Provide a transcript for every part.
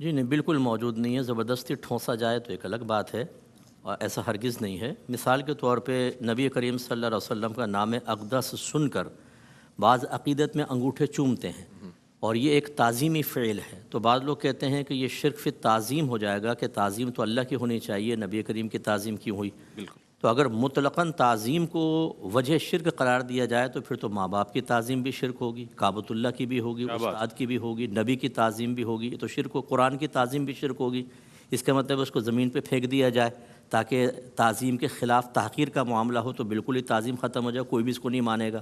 جی نہیں، بالکل موجود نہیں ہے۔ زبردستی ٹھونسا جائے تو ایک الگ بات ہے، اور ایسا ہرگز نہیں ہے۔ مثال کے طور پہ نبی کریم صلی اللہ علیہ وسلم کا نام اقدس سن کر بعض عقیدت میں انگوٹھے چومتے ہیں، اور یہ ایک تعظیمی فعل ہے۔ تو بعض لوگ کہتے ہیں کہ یہ شرک فی تعظیم ہو جائے گا، کہ تعظیم تو اللہ کی ہونی چاہیے، نبی کریم کی تعظیم کیوں ہوئی؟ بالکل تو اگر مطلقاً تعظیم کو وجہ شرک قرار دیا جائے تو پھر تو ماں باپ کی تعظیم بھی شرک ہوگی، کعبۃ اللہ کی بھی ہوگی، کیا بات استاد کی بھی ہوگی، نبی کی تعظیم بھی ہوگی، یہ تو شرک ہو۔ قرآن کی تعظیم بھی شرک ہوگی۔ اس کا مطلب اس کو زمین پہ پھینک دیا جائے تاکہ تعظیم کے خلاف تحقیر کا معاملہ ہو، تو بالکل ہی تعظیم ختم ہو جائے، کوئی بھی اس کو نہیں مانے گا۔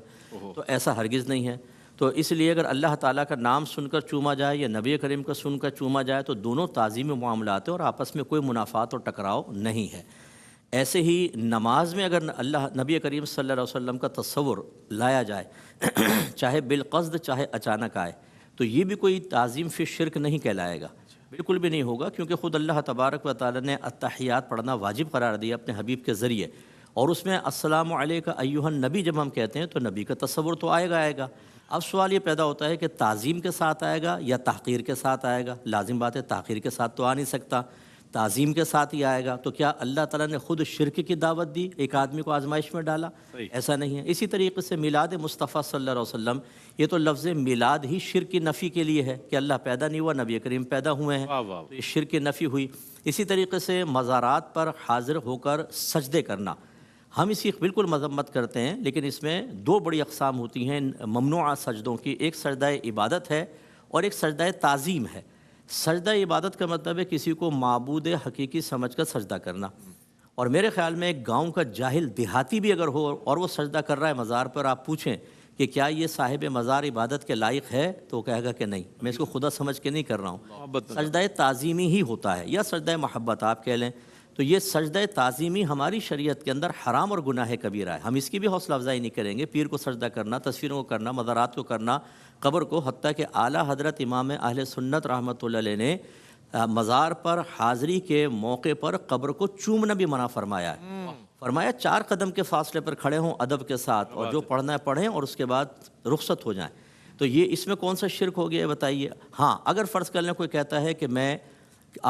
تو ایسا ہرگز نہیں ہے۔ تو اس لیے اگر اللہ تعالیٰ کا نام سن کر چوما جائے یا نبی کریم کا سن کر چوما جائے تو دونوں تعظیمی معاملات ہیں، اور آپس میں کوئی منافات اور ٹکراؤ نہیں ہے۔ ایسے ہی نماز میں اگر نبی کریم صلی اللہ علیہ وسلم کا تصور لایا جائے چاہے بالقصد چاہے اچانک آئے، تو یہ بھی کوئی تعظیم فی شرک نہیں کہلائے گا، بالکل بھی نہیں ہوگا، کیونکہ خود اللہ تبارک و تعالی نے التحیات پڑھنا واجب قرار دیا اپنے حبیب کے ذریعے، اور اس میں السلام علیک ایھا النبی جب ہم کہتے ہیں تو نبی کا تصور تو آئے گا۔ اب سوال یہ پیدا ہوتا ہے کہ تعظیم کے ساتھ آئے گا یا تحقیر کے ساتھ آئے گا؟ لازم بات ہے تحقیر کے ساتھ تو آ نہیں سکتا، تعظیم کے ساتھ ہی آئے گا۔ تو کیا اللہ تعالیٰ نے خود شرک کی دعوت دی، ایک آدمی کو آزمائش میں ڈالا؟ ایسا نہیں ہے۔ اسی طریقے سے میلاد مصطفیٰ صلی اللہ علیہ وسلم، یہ تو لفظ میلاد ہی شرک کی نفی کے لیے ہے کہ اللہ پیدا نہیں ہوا، نبی کریم پیدا ہوئے ہیں، تو یہ شرک کی نفی ہوئی۔ اسی طریقے سے مزارات پر حاضر ہو کر سجدے کرنا، ہم اس کی بالکل مذمت کرتے ہیں، لیکن اس میں دو بڑی اقسام ہوتی ہیں ممنوعہ سجدوں کی، ایک سجدہ عبادت ہے اور ایک سجدہ تعظیم ہے۔ سجدہ عبادت کا مطلب ہے کسی کو معبود حقیقی سمجھ کر سجدہ کرنا، اور میرے خیال میں ایک گاؤں کا جاہل دیہاتی بھی اگر ہو اور وہ سجدہ کر رہا ہے مزار پر، آپ پوچھیں کہ کیا یہ صاحب مزار عبادت کے لائق ہے، تو وہ کہے گا کہ نہیں، میں اس کو خدا سمجھ کے نہیں کر رہا ہوں۔ سجدہ تعظیمی ہی ہوتا ہے، یا سجدہ محبت آپ کہہ لیں۔ تو یہ سجدہ تعظیمی ہماری شریعت کے اندر حرام اور گناہ کبیرہ ہے، ہم اس کی بھی حوصلہ افزائی نہیں کریں گے۔ پیر کو سجدہ کرنا، تصویروں کو کرنا، مزارات کو کرنا، قبر کو، حتیٰ کہ اعلیٰ حضرت امام اہل سنت رحمۃ اللہ علیہ نے مزار پر حاضری کے موقع پر قبر کو چومنا بھی منع فرمایا ہے۔ فرمایا 4 قدم کے فاصلے پر کھڑے ہوں ادب کے ساتھ، اور جو پڑھنا ہے پڑھیں اور اس کے بعد رخصت ہو جائیں۔ تو یہ اس میں کون سا شرک ہو گیا ہے بتائیے؟ ہاں، اگر فرض کر لیں کوئی کہتا ہے کہ میں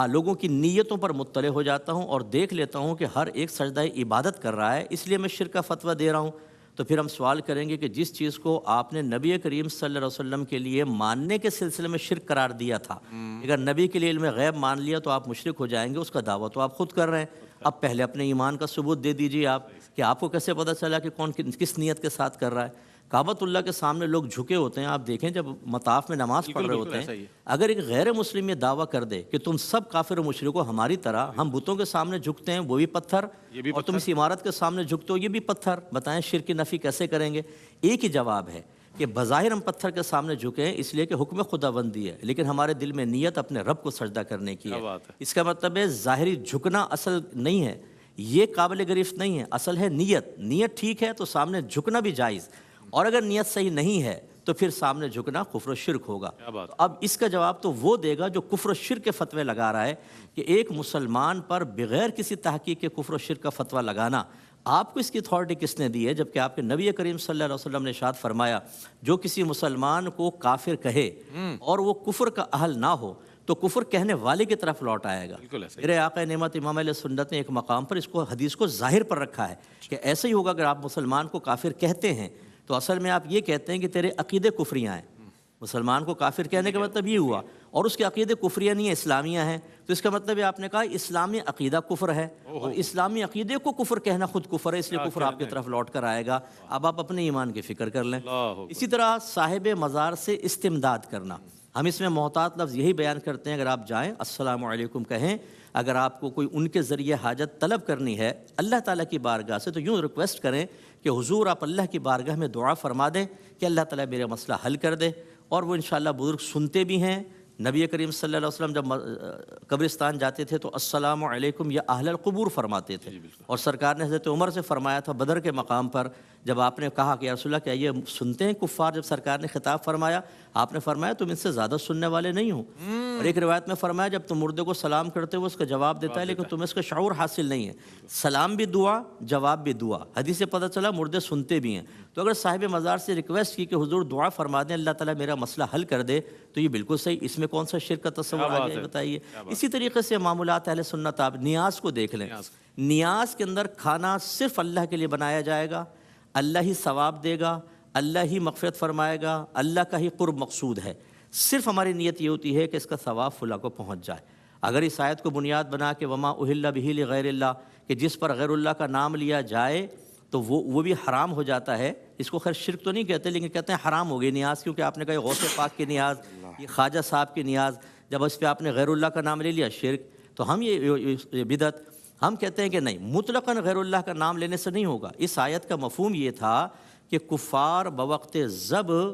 لوگوں کی نیتوں پر مطلع ہو جاتا ہوں اور دیکھ لیتا ہوں کہ ہر ایک سجدہ عبادت کر رہا ہے، اس لیے میں شرک کا فتویٰ دے رہا ہوں، تو پھر ہم سوال کریں گے کہ جس چیز کو آپ نے نبی کریم صلی اللہ علیہ وسلم کے لیے ماننے کے سلسلے میں شرک قرار دیا تھا، اگر نبی کے لیے علم غیب مان لیا تو آپ مشرک ہو جائیں گے، اس کا دعویٰ تو آپ خود کر رہے ہیں۔ اب پہلے اپنے ایمان کا ثبوت دے دیجیے آپ، کہ آپ کو کیسے پتہ چلا کہ کون کس نیت کے ساتھ کر رہا ہے۔ کعبۃ اللہ کے سامنے لوگ جھکے ہوتے ہیں، آپ دیکھیں جب مطاف میں نماز پڑھ رہے ہوتے ہیں، اگر ایک غیر مسلم یہ دعویٰ کر دے کہ تم سب کافر و مشرک ہو ہماری طرح، ہم بتوں کے سامنے جھکتے ہیں وہ بھی پتھر، اور تم اس عمارت کے سامنے جھکتے ہو یہ بھی پتھر، بتائیں شرک کی نفی کیسے کریں گے؟ ایک ہی جواب ہے کہ بظاہر ہم پتھر کے سامنے جھکے ہیں اس لیے کہ حکم خداوندی ہے، لیکن ہمارے دل میں نیت اپنے رب کو سجدہ کرنے کی ہے۔ اس کا مطلب ہے ظاہری جھکنا اصل نہیں ہے، یہ قابل گرفت نہیں ہے، اصل ہے نیت ٹھیک ہے تو سامنے جھکنا بھی جائز، اور اگر نیت صحیح نہیں ہے تو پھر سامنے جھکنا کفر و شرک ہوگا۔ تو اب اس کا جواب تو وہ دے گا جو کفر و شرک کے فتوے لگا رہا ہے، کہ ایک مسلمان پر بغیر کسی تحقیق کے کفر و شرک کا فتویٰ لگانا، آپ کو اس کی اتھارٹی کس نے دی ہے؟ جبکہ آپ کے نبی کریم صلی اللہ علیہ وسلم نے ارشاد فرمایا جو کسی مسلمان کو کافر کہے اور وہ کفر کا اہل نہ ہو تو کفر کہنے والے کی طرف لوٹ آئے گا۔ میرے آقا نعمت امام علیہ سنت نے ایک مقام پر اس کو حدیث کو ظاہر پر رکھا ہے کہ ایسا ہی ہوگا، اگر آپ مسلمان کو کافر کہتے ہیں تو اصل میں آپ یہ کہتے ہیں کہ تیرے عقیدے کفریاں ہیں۔ مسلمان کو کافر کہنے کا مطلب یہ ہوا، اور اس کے عقیدے کفریاں نہیں ہیں، اسلامیہ ہیں، تو اس کا مطلب ہے آپ نے کہا اسلامی عقیدہ کفر ہے، اور اسلامی عقیدے کو کفر کہنا خود کفر ہے، اس لیے کفر آپ کی طرف لوٹ کر آئے گا۔ اب آپ اپنے ایمان کی فکر کر لیں۔ اسی طرح صاحب مزار سے استمداد کرنا، ہم اس میں محتاط لفظ یہی بیان کرتے ہیں، اگر آپ جائیں السلام علیکم کہیں، اگر آپ کو کوئی ان کے ذریعے حاجت طلب کرنی ہے اللہ تعالیٰ کی بارگاہ سے، تو یوں ریکویسٹ کریں کہ حضور آپ اللہ کی بارگاہ میں دعا فرما دیں کہ اللہ تعالیٰ میرا مسئلہ حل کر دے، اور وہ انشاءاللہ بزرگ سنتے بھی ہیں۔ نبی کریم صلی اللہ علیہ وسلم جب قبرستان جاتے تھے تو السلام علیکم یا اہل القبور فرماتے تھے، اور سرکار نے حضرت عمر سے فرمایا تھا بدر کے مقام پر جب آپ نے کہا کہ یا رسول اللہ کیا یہ سنتے ہیں کفار، جب سرکار نے خطاب فرمایا آپ نے فرمایا تم ان سے زیادہ سننے والے نہیں ہو، اور ایک روایت میں فرمایا جب تم مردے کو سلام کرتے ہو اس کا جواب دیتا ہے لیکن تمہیں اس کا شعور حاصل نہیں ہے، سلام بھی دعا جواب بھی دعا، حدیث سے پتہ چلا مردے سنتے بھی ہیں۔ تو اگر صاحب مزار سے ریکویسٹ کی کہ حضور دعا فرما دیں اللہ تعالیٰ میرا مسئلہ حل کر دے، تو یہ بالکل صحیح، اس میں کون سا شرک کا تصور آ گیا بتائیے۔ اسی طریقے سے معمولات اہل سنت، آپ نیاز کو دیکھ لیں، نیاز کے اندر کھانا صرف اللہ کے لیے بنایا جائے گا، اللہ ہی ثواب دے گا، اللہ ہی مغفرت فرمائے گا، اللہ کا ہی قرب مقصود ہے، صرف ہماری نیت یہ ہوتی ہے کہ اس کا ثواب فلاں کو پہنچ جائے۔ اگر اس آیت کو بنیاد بنا کے وما اہل بہ لغیر اللہ، کہ جس پر غیر اللہ کا نام لیا جائے تو وہ بھی حرام ہو جاتا ہے، اس کو خیر شرک تو نہیں کہتے لیکن کہتے ہیں حرام ہو گئی نیاز، کیونکہ آپ نے کہا غوث پاک کی نیاز، یہ خواجہ صاحب کی نیاز، جب اس پہ آپ نے غیر اللہ کا نام لے لیا شرک، تو ہم یہ بدعت، ہم کہتے ہیں کہ نہیں، مطلقاً غیر اللہ کا نام لینے سے نہیں ہوگا۔ اس آیت کا مفہوم یہ تھا کہ کفار بوقت ذبح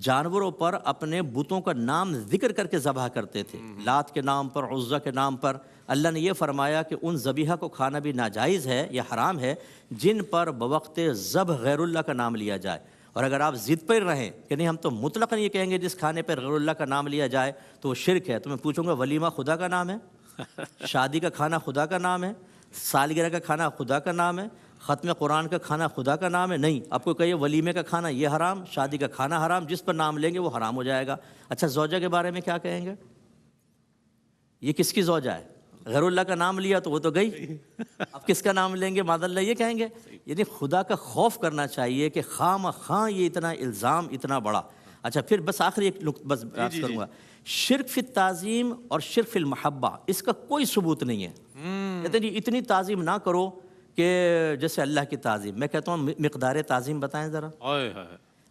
جانوروں پر اپنے بتوں کا نام ذکر کر کے ذبح کرتے تھے، لات کے نام پر، عزا کے نام پر۔ اللہ نے یہ فرمایا کہ ان ذبیحہ کو کھانا بھی ناجائز ہے یا حرام ہے جن پر بوقت ذبح غیر اللہ کا نام لیا جائے۔ اور اگر آپ ضد پر رہیں کہ نہیں ہم تو مطلقاً یہ کہیں گے جس کھانے پر غیر اللہ کا نام لیا جائے تو وہ شرک ہے، تو میں پوچھوں گا ولیمہ خدا کا نام ہے؟ شادی کا کھانا خدا کا نام ہے؟ سالگرہ کا کھانا خدا کا نام ہے؟ ختم قرآن کا کھانا خدا کا نام ہے؟ نہیں۔ آپ کو کہیے ولیمے کا کھانا یہ حرام، شادی کا کھانا حرام، جس پر نام لیں گے وہ حرام ہو جائے گا۔ اچھا زوجہ کے بارے میں کیا کہیں گے؟ یہ کس کی زوجہ ہے؟ غیر اللہ کا نام لیا تو وہ تو گئی، اب کس کا نام لیں گے؟ معاذ اللہ یہ کہیں گے۔ یعنی خدا کا خوف کرنا چاہیے کہ خواہ خواہ یہ اتنا الزام اتنا بڑا۔ اچھا پھر بس آخری ایک بس بات کروں گا، شرک فی التعظیم اور شرک فی المحبہ، اس کا کوئی ثبوت نہیں ہے۔ کہتے ہیں اتنی تعظیم نہ کرو کہ جیسے اللہ کی تعظیم، میں کہتا ہوں مقدار تعظیم بتائیں ذرا۔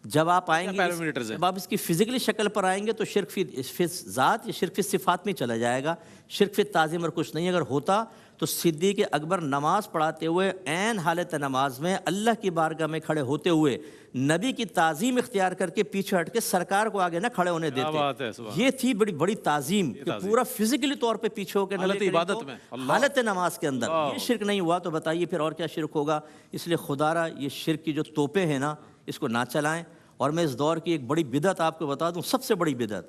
جب آپ آئیں گے، جب آپ اس کی فزیکلی شکل پر آئیں گے تو شرک فی ذات یا شرک فی صفات میں چلا جائے گا، شرک فی تعظیم اور کچھ نہیں۔ اگر ہوتا تو صدیق اکبر نماز پڑھاتے ہوئے عین حالت نماز میں اللہ کی بارگاہ میں کھڑے ہوتے ہوئے نبی کی تعظیم اختیار کر کے پیچھے ہٹ کے سرکار کو آگے نہ کھڑے ہونے دیتے، یہ تھی بڑی بڑی تعظیم کہ پورا فزیکلی طور پہ پیچھے ہو کے عبادت میں حالت نماز کے اندر یہ شرک نہیں ہوا، تو بتائیے پھر اور کیا شرک ہوگا؟ اس لیے خدا را یہ شرک کی جو توپیں ہیں نا اس کو نہ چلائیں۔ اور میں اس دور کی ایک بڑی بدعت آپ کو بتا دوں، سب سے بڑی بدعت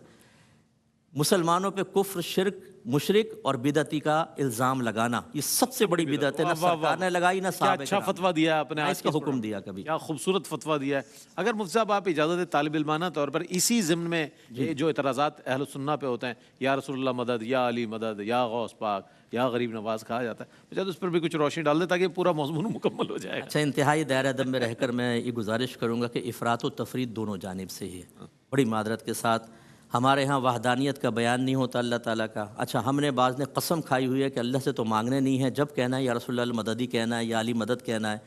مسلمانوں پہ کفر، شرک، مشرک اور بدعتی کا الزام لگانا، یہ سب سے بڑی بدعت ہے، نہ سرکار نے لگائی نہ صحابہ اچھا فتویٰ دیا آپ نے، اس کا حکم دیا کبھی، کیا خوبصورت فتویٰ دیا ہے۔ اگر مفتی صاحب آپ اجازت ہے طالب علمانہ طور پر اسی ضمن میں جو اعتراضات اہل سنہ پہ ہوتے ہیں، یا رسول اللہ مدد، یا علی مدد، یا غوث پاک، یا غریب نواز کہا جاتا ہے، مجھے اس پر بھی کچھ روشنی ڈال دے تاکہ پورا موضوع مکمل ہو جائے۔ اچھا انتہائی دائرہ ادب میں رہ کر میں یہ گزارش کروں گا کہ افراط و تفرید دونوں جانب سے ہی ہے، بڑی معذرت کے ساتھ۔ ہمارے ہاں وحدانیت کا بیان نہیں ہوتا اللہ تعالیٰ کا۔ اچھا ہم نے بعض نے قسم کھائی ہوئی ہے کہ اللہ سے تو مانگنے نہیں ہے، جب کہنا ہے یا رسول اللہ مدد ہی کہنا ہے یا علی مدد کہنا ہے،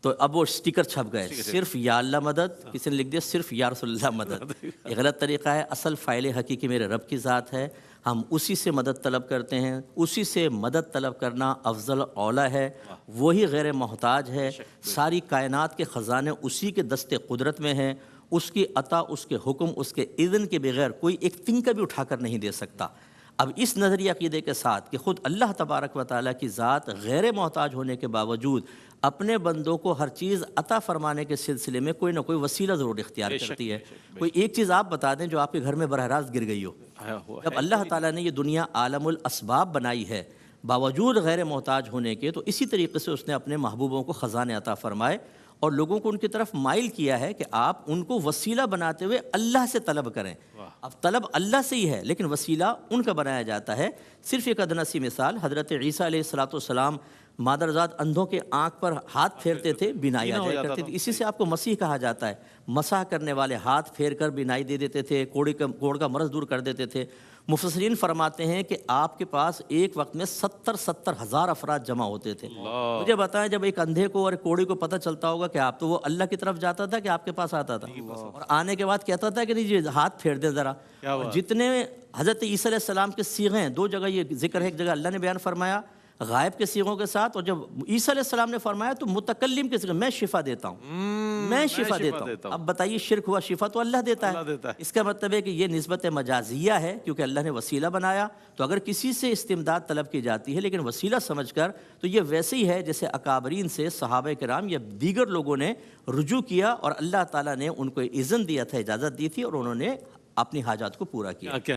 تو اب وہ سٹیکر چھپ گئے، صرف یا اللہ مدد، کسی نے لکھ دیا صرف یا رسول اللہ مدد۔ یہ غلط طریقہ ہے، اصل فاعل حقیقی میرے رب کی ذات ہے، ہم اسی سے مدد طلب کرتے ہیں، اسی سے مدد طلب کرنا افضل اولا ہے، وہی غیر محتاج ہے، ساری کائنات کے خزانے اسی کے دست قدرت میں ہیں، اس کی عطا، اس کے حکم، اس کے اذن کے بغیر کوئی ایک تنکا بھی اٹھا کر نہیں دے سکتا۔ اب اس نظری عقیدے کے ساتھ کہ خود اللہ تبارک و تعالیٰ کی ذات غیر محتاج ہونے کے باوجود اپنے بندوں کو ہر چیز عطا فرمانے کے سلسلے میں کوئی نہ کوئی وسیلہ ضرور اختیار کرتی ہے۔ کوئی ایک چیز آپ بتا دیں جو آپ کے گھر میں براہ راست گر گئی ہو، جب اللہ تعالیٰ نے یہ دنیا عالم الاسباب بنائی ہے باوجود غیر محتاج ہونے کے، تو اسی طریقے سے اس نے اپنے محبوبوں کو خزانے عطا فرمائے اور لوگوں کو ان کی طرف مائل کیا ہے کہ آپ ان کو وسیلہ بناتے ہوئے اللہ سے طلب کریں۔ اب طلب اللہ سے ہی ہے لیکن وسیلہ ان کا بنایا جاتا ہے۔ صرف ایک ادنی سی مثال، حضرت عیسیٰ علیہ السلام مادرزاد اندھوں کے آنکھ پر ہاتھ پھیرتے تھے، بینائی آ جایا کرتی تھی، اسی سے آپ کو مسیح کہا جاتا ہے۔ مسح کرنے والے ہاتھ پھیر کر بینائی دے دیتے تھے، کوڑ کا مرض دور کر دیتے تھے۔ مفسرین فرماتے ہیں کہ آپ کے پاس ایک وقت میں 70 ہزار افراد جمع ہوتے تھے۔ مجھے بتائیں جب ایک اندھے کو اور کوڑی کو پتہ چلتا ہوگا کہ آپ، تو وہ اللہ کی طرف جاتا تھا کہ آپ کے پاس آتا تھا اور آنے کے بعد کہتا تھا کہ نہیں جی ہاتھ پھیر دیں ذرا۔ جتنے حضرت عیسیٰ علیہ السلام کے صیغے ہیں، دو جگہ یہ ذکر ہے، ایک جگہ اللہ نے بیان فرمایا غائب کے صیغوں کے ساتھ، اور جب عیسیٰ علیہ السلام نے فرمایا تو متکلم کے صیغے، میں شفا دیتا ہوں، میں شفا دیتا ہوں. اب بتائیے شرک ہوا, شفا تو اللہ دیتا اللہ دیتا ہے. اس کا مطلب ہے کہ یہ نسبت مجازیہ ہے کیونکہ اللہ نے وسیلہ بنایا. تو اگر کسی سے استمداد طلب کی جاتی ہے لیکن وسیلہ سمجھ کر, تو یہ ویسے ہی ہے جیسے اکابرین سے صحابہ کرام یا دیگر لوگوں نے رجوع کیا اور اللہ تعالیٰ نے ان کو اذن دیا تھا, اجازت دی تھی اور انہوں نے اپنی حاجات کو پورا کیا.